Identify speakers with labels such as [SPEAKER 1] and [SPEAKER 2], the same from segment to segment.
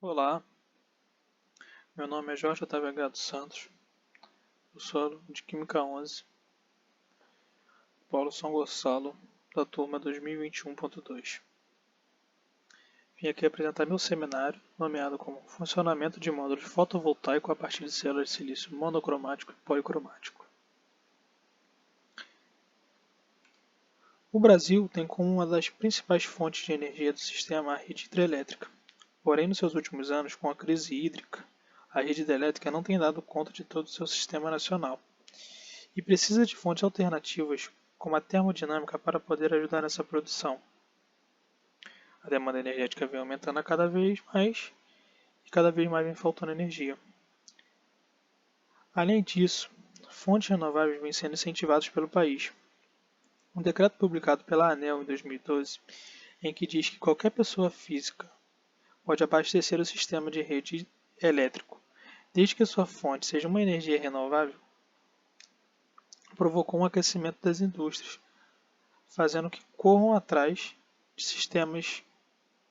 [SPEAKER 1] Olá, meu nome é Jorge Otávio H. dos Santos, eu sou de Química 11, Polo São Gonçalo, da turma 2021.2. Vim aqui apresentar meu seminário, nomeado como Funcionamento de módulo fotovoltaico a partir de células de silício monocromático e policromático. O Brasil tem como uma das principais fontes de energia do sistema a rede hidrelétrica. Porém, nos seus últimos anos, com a crise hídrica, a rede hidrelétrica não tem dado conta de todo o seu sistema nacional e precisa de fontes alternativas, como a termodinâmica, para poder ajudar nessa produção. A demanda energética vem aumentando cada vez mais e cada vez mais vem faltando energia. Além disso, fontes renováveis vêm sendo incentivadas pelo país. Um decreto publicado pela ANEEL em 2012, em que diz que qualquer pessoa física pode abastecer o sistema de rede elétrico, desde que sua fonte seja uma energia renovável, provocou um aquecimento das indústrias, fazendo que corram atrás de sistemas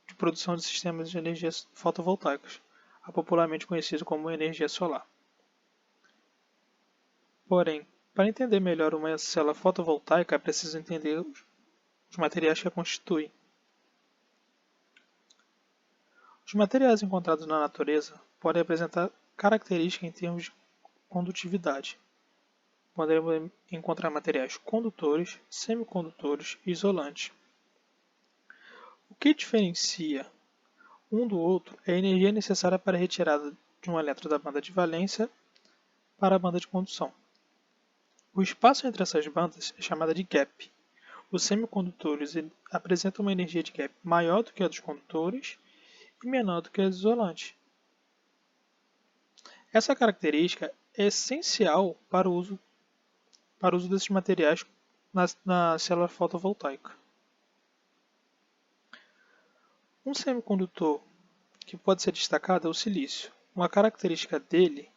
[SPEAKER 1] de produção de sistemas de energia fotovoltaicas, a popularmente conhecido como energia solar. Porém, para entender melhor uma célula fotovoltaica é preciso entender os materiais que a constituem. Os materiais encontrados na natureza podem apresentar características em termos de condutividade. Podemos encontrar materiais condutores, semicondutores e isolantes. O que diferencia um do outro é a energia necessária para a retirada de um elétron da banda de valência para a banda de condução. O espaço entre essas bandas é chamado de gap. Os semicondutores apresentam uma energia de gap maior do que a dos condutores e menor do que a dos isolantes. Essa característica é essencial para o uso desses materiais na célula fotovoltaica. Um semicondutor que pode ser destacado é o silício. Uma característica dele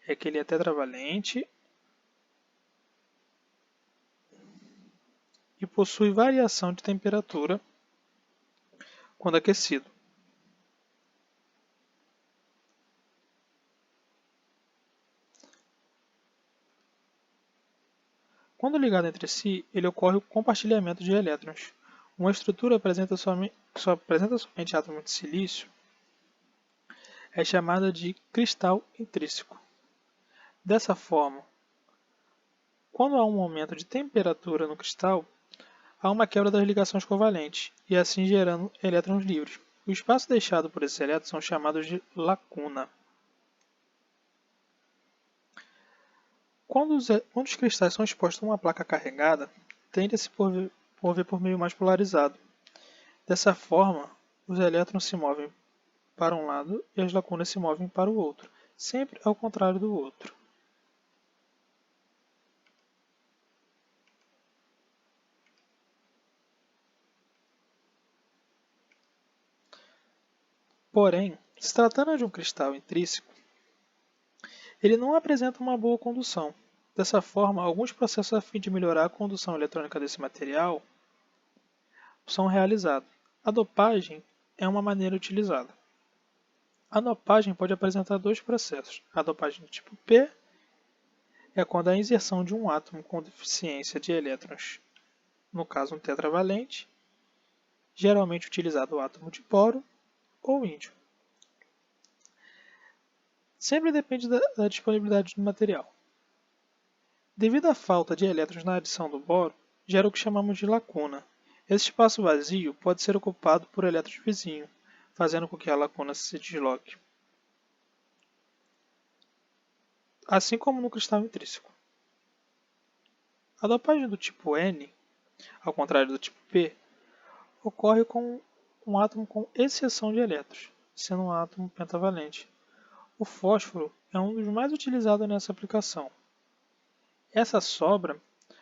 [SPEAKER 1] é que ele é tetravalente e possui variação de temperatura quando aquecido. Quando ligado entre si, ele ocorre o compartilhamento de elétrons. Uma estrutura que só apresenta somente átomos de silício é chamada de cristal intrínseco. Dessa forma, quando há um aumento de temperatura no cristal, há uma quebra das ligações covalentes, e assim gerando elétrons livres. O espaço deixado por esses elétrons são chamados de lacuna. Quando os cristais são expostos a uma placa carregada, tende a se mover por meio mais polarizado. Dessa forma, os elétrons se movem para um lado e as lacunas se movem para o outro, sempre ao contrário do outro. Porém, se tratando de um cristal intrínseco, ele não apresenta uma boa condução. Dessa forma, alguns processos a fim de melhorar a condução eletrônica desse material são realizados. A dopagem é uma maneira utilizada. A dopagem pode apresentar dois processos. A dopagem do tipo P é quando a inserção de um átomo com deficiência de elétrons, no caso um tetravalente, geralmente utilizado o átomo de boro ou índio. Sempre depende da disponibilidade do material. Devido à falta de elétrons na adição do boro, gera o que chamamos de lacuna. Esse espaço vazio pode ser ocupado por elétrons vizinhos, fazendo com que a lacuna se desloque. Assim como no cristal intrínseco. A dopagem do tipo N, ao contrário do tipo P, ocorre com um átomo com exceção de elétrons, sendo um átomo pentavalente. O fósforo é um dos mais utilizados nessa aplicação. Essa sobra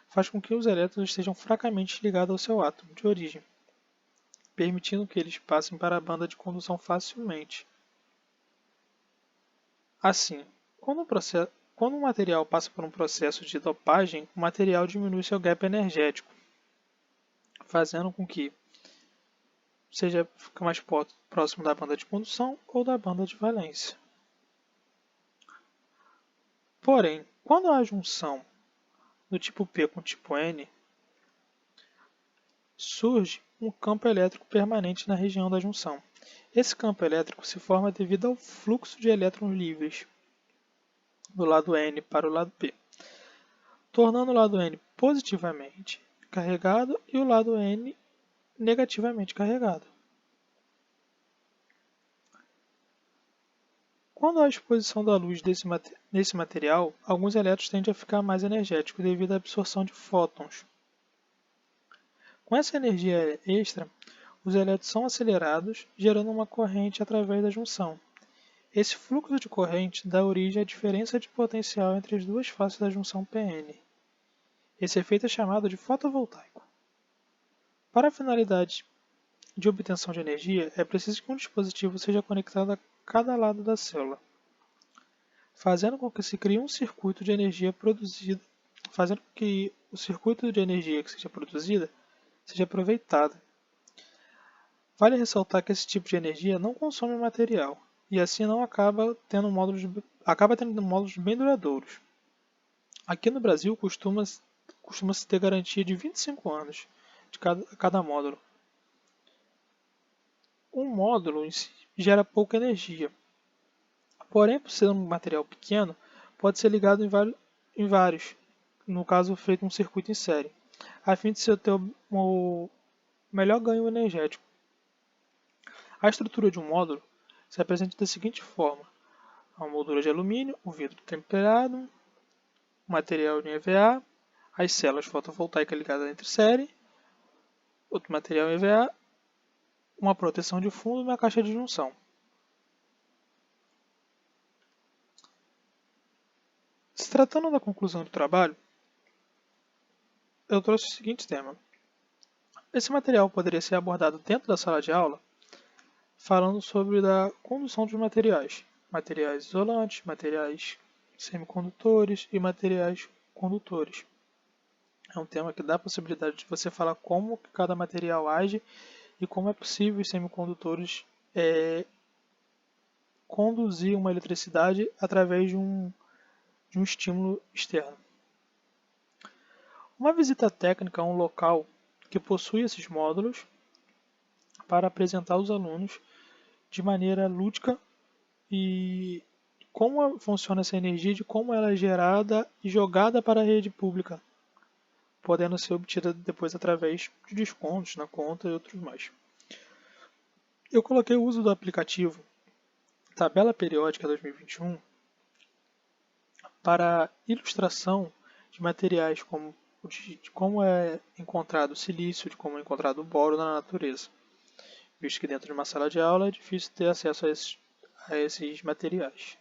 [SPEAKER 1] faz com que os elétrons estejam fracamente ligados ao seu átomo de origem, permitindo que eles passem para a banda de condução facilmente. Assim, quando um material passa por um processo de dopagem, o material diminui seu gap energético, fazendo com que fica mais próximo da banda de condução ou da banda de valência. Porém, quando há junção do tipo P com o tipo N, surge um campo elétrico permanente na região da junção. Esse campo elétrico se forma devido ao fluxo de elétrons livres do lado N para o lado P, tornando o lado N positivamente carregado e o lado N negativamente carregado. Quando há exposição da luz nesse material, alguns elétrons tendem a ficar mais energéticos devido à absorção de fótons. Com essa energia extra, os elétrons são acelerados, gerando uma corrente através da junção. Esse fluxo de corrente dá origem à diferença de potencial entre as duas faces da junção PN. Esse efeito é chamado de fotovoltaico. Para a finalidade de obtenção de energia, é preciso que um dispositivo seja conectado a cada lado da célula, fazendo com que se crie um circuito de energia produzida, fazendo com que o circuito de energia que seja produzida seja aproveitada. Vale ressaltar que esse tipo de energia não consome material e assim não acaba tendo módulos bem duradouros. Aqui no Brasil costuma-se ter garantia de 25 anos de cada módulo. Um módulo em si gera pouca energia, porém, por ser um material pequeno, pode ser ligado em vários, no caso feito um circuito em série, a fim de se ter o melhor ganho energético. A estrutura de um módulo se apresenta da seguinte forma: uma moldura de alumínio, um vidro temperado, um material de EVA, as células fotovoltaicas ligadas entre série, outro material EVA, uma proteção de fundo e uma caixa de junção. Se tratando da conclusão do trabalho, eu trouxe o seguinte tema. Esse material poderia ser abordado dentro da sala de aula, falando sobre a condução dos materiais, materiais isolantes, materiais semicondutores e materiais condutores. É um tema que dá a possibilidade de você falar como cada material age e como é possível os semicondutores conduzir uma eletricidade através de um estímulo externo. Uma visita técnica a um local que possui esses módulos para apresentar aos alunos de maneira lúdica e como funciona essa energia, de como ela é gerada e jogada para a rede pública, podendo ser obtida depois através de descontos na conta e outros mais. Eu coloquei o uso do aplicativo Tabela Periódica 2021 para ilustração de materiais de como é encontrado o silício, de como é encontrado o boro na natureza, visto que dentro de uma sala de aula é difícil ter acesso a esses materiais.